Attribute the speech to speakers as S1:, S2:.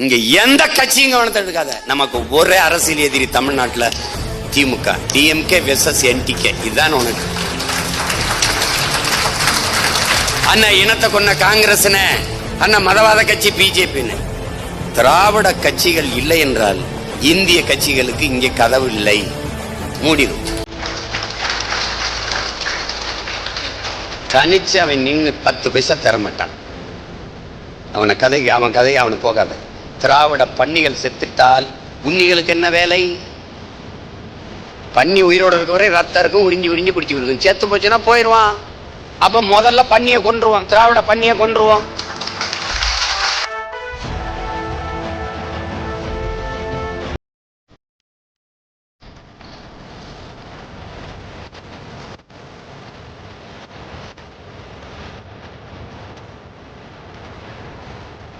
S1: இங்க எந்த கட்சியும் கவனத்தை எடுக்காத. நமக்கு ஒரே அரசியல் எதிரி தமிழ்நாட்டுல திமுக, டிஎம்கே வெர்சஸ் என்டிகே. இதுதான் உனக்கு. அண்ணா இனத்தை கொண்ட காங்கிரஸ், அண்ணா மதவாத கட்சி பிஜேபின்னு. திராவிட கட்சிகள் இல்லை என்றால் இந்திய கட்சிகளுக்கு இங்கே கதவு இல்லை, மூடிடும். தனிச்சு அவன் நின்று 10 பைசா தர மாட்டான். அவன் கதைக்கு அவனு போகாத. திராவிட பன்னிகள் செத்துட்டால் உன்னிகளுக்கு என்ன வேலை? பன்னி உயிரோடு இருக்க வரை ரத்தம் இருக்கும், உறிஞ்சி உறிஞ்சி பிடிச்சி கொடுக்கும். செத்து போச்சுன்னா போயிடுவான். அப்ப முதல்ல பன்னியை கொன்றுவான், திராவிட பன்னியை கொன்றுவான்.